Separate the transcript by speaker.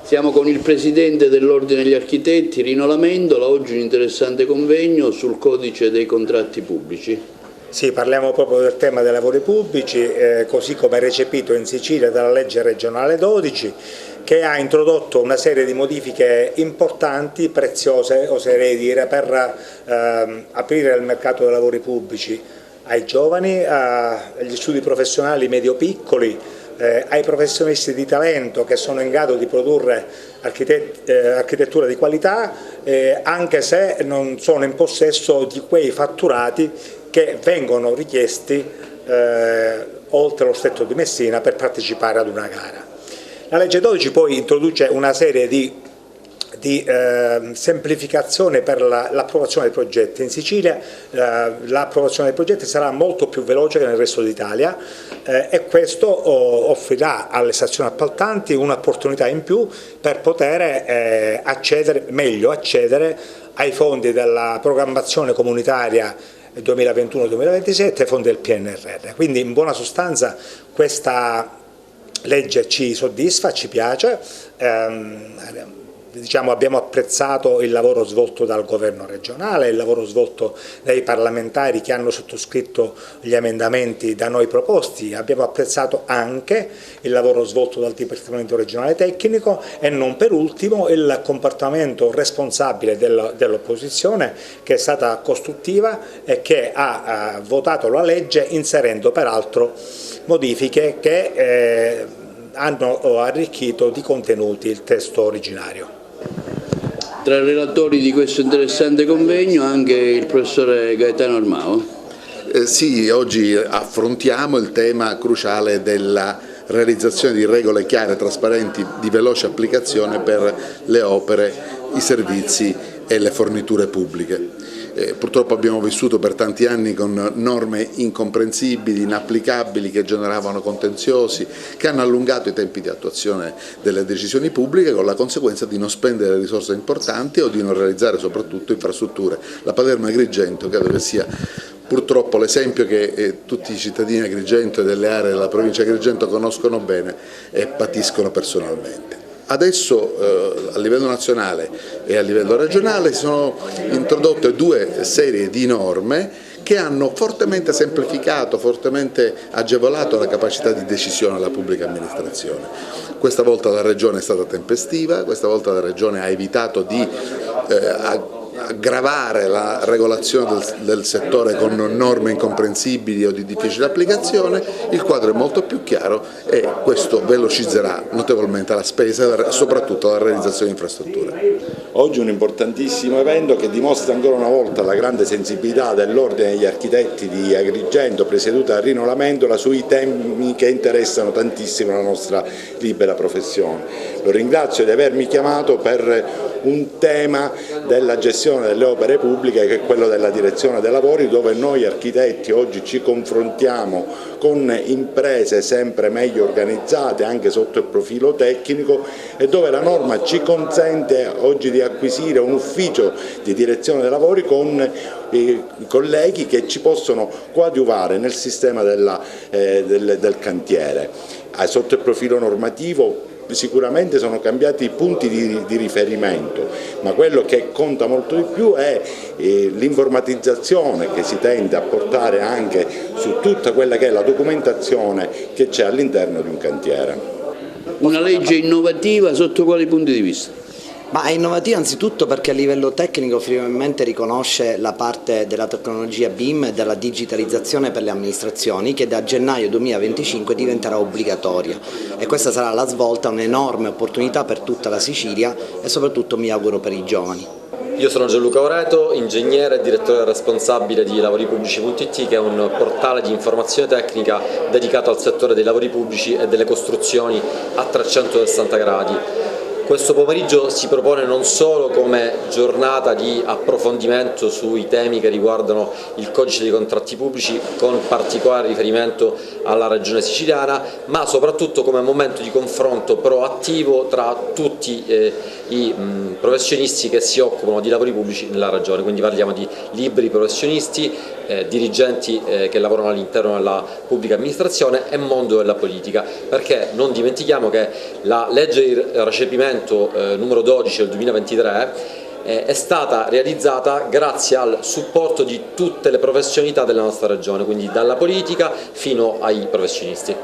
Speaker 1: Siamo con il Presidente dell'Ordine degli Architetti, Rino Lamendola, oggi un interessante convegno sul Codice dei Contratti Pubblici.
Speaker 2: Sì, parliamo proprio del tema dei lavori pubblici, così come recepito in Sicilia dalla legge regionale 12, che ha introdotto una serie di modifiche importanti, preziose, oserei dire, per aprire il mercato dei lavori pubblici ai giovani, agli studi professionali medio-piccoli, ai professionisti di talento che sono in grado di produrre architettura di qualità, anche se non sono in possesso di quei fatturati che vengono richiesti oltre lo Stretto di Messina per partecipare ad una gara. La legge 12 poi introduce una serie di semplificazione per l'approvazione dei progetti. In Sicilia l'approvazione dei progetti sarà molto più veloce che nel resto d'Italia e questo offrirà alle stazioni appaltanti un'opportunità in più per poter meglio accedere ai fondi della programmazione comunitaria 2021-2027 e fondi del PNRR. Quindi in buona sostanza questa legge ci soddisfa, ci piace. Abbiamo apprezzato il lavoro svolto dal governo regionale, il lavoro svolto dai parlamentari che hanno sottoscritto gli emendamenti da noi proposti, abbiamo apprezzato anche il lavoro svolto dal Dipartimento regionale tecnico e non per ultimo il comportamento responsabile dell'opposizione, che è stata costruttiva e che ha votato la legge inserendo peraltro modifiche che hanno arricchito di contenuti il testo originario.
Speaker 1: Tra i relatori di questo interessante convegno anche il professore Gaetano Armao.
Speaker 3: Sì, oggi affrontiamo il tema cruciale della realizzazione di regole chiare, trasparenti, di veloce applicazione per le opere, i servizi e le forniture pubbliche. Purtroppo abbiamo vissuto per tanti anni con norme incomprensibili, inapplicabili, che generavano contenziosi, che hanno allungato i tempi di attuazione delle decisioni pubbliche, con la conseguenza di non spendere risorse importanti o di non realizzare soprattutto infrastrutture. La Palermo-Agrigento credo che sia purtroppo l'esempio che tutti i cittadini di Agrigento e delle aree della provincia di Agrigento conoscono bene e patiscono personalmente. Adesso a livello nazionale e a livello regionale si sono introdotte due serie di norme che hanno fortemente semplificato, fortemente agevolato la capacità di decisione della pubblica amministrazione. Questa volta la Regione è stata tempestiva, questa volta la Regione ha evitato di aggravare la regolazione del settore con norme incomprensibili o di difficile applicazione. Il quadro è molto più chiaro e questo velocizzerà notevolmente la spesa e soprattutto la realizzazione di infrastrutture.
Speaker 4: Oggi un importantissimo evento che dimostra ancora una volta la grande sensibilità dell'Ordine degli Architetti di Agrigento, presieduta da Rino Lamendola, sui temi che interessano tantissimo la nostra libera professione. Lo ringrazio di avermi chiamato per un tema della gestione delle opere pubbliche, che è quello della direzione dei lavori, dove noi architetti oggi ci confrontiamo con imprese sempre meglio organizzate anche sotto il profilo tecnico e dove la norma ci consente oggi di acquisire un ufficio di direzione dei lavori con i colleghi che ci possono coadiuvare nel sistema del cantiere. Sotto il profilo normativo sicuramente sono cambiati i punti di riferimento, ma quello che conta molto di più è l'informatizzazione che si tende a portare anche su tutta quella che è la documentazione che c'è all'interno di un cantiere.
Speaker 1: Una legge innovativa sotto quali punti di vista?
Speaker 5: Ma è innovativa anzitutto perché a livello tecnico finalmente riconosce la parte della tecnologia BIM e della digitalizzazione per le amministrazioni, che da gennaio 2025 diventerà obbligatoria, e questa sarà la svolta, un'enorme opportunità per tutta la Sicilia e soprattutto mi auguro per i giovani.
Speaker 6: Io sono Gianluca Oreto, ingegnere e direttore responsabile di lavoriPubblici.it, che è un portale di informazione tecnica dedicato al settore dei lavori pubblici e delle costruzioni a 360 gradi. Questo pomeriggio si propone non solo come giornata di approfondimento sui temi che riguardano il codice dei contratti pubblici, con particolare riferimento alla regione siciliana, ma soprattutto come momento di confronto proattivo tra tutti i professionisti che si occupano di lavori pubblici nella regione. Quindi parliamo di liberi professionisti, dirigenti che lavorano all'interno della pubblica amministrazione e mondo della politica, perché non dimentichiamo che la legge di recepimento regolamento numero 12 del 2023 è stata realizzata grazie al supporto di tutte le professionalità della nostra regione, quindi dalla politica fino ai professionisti.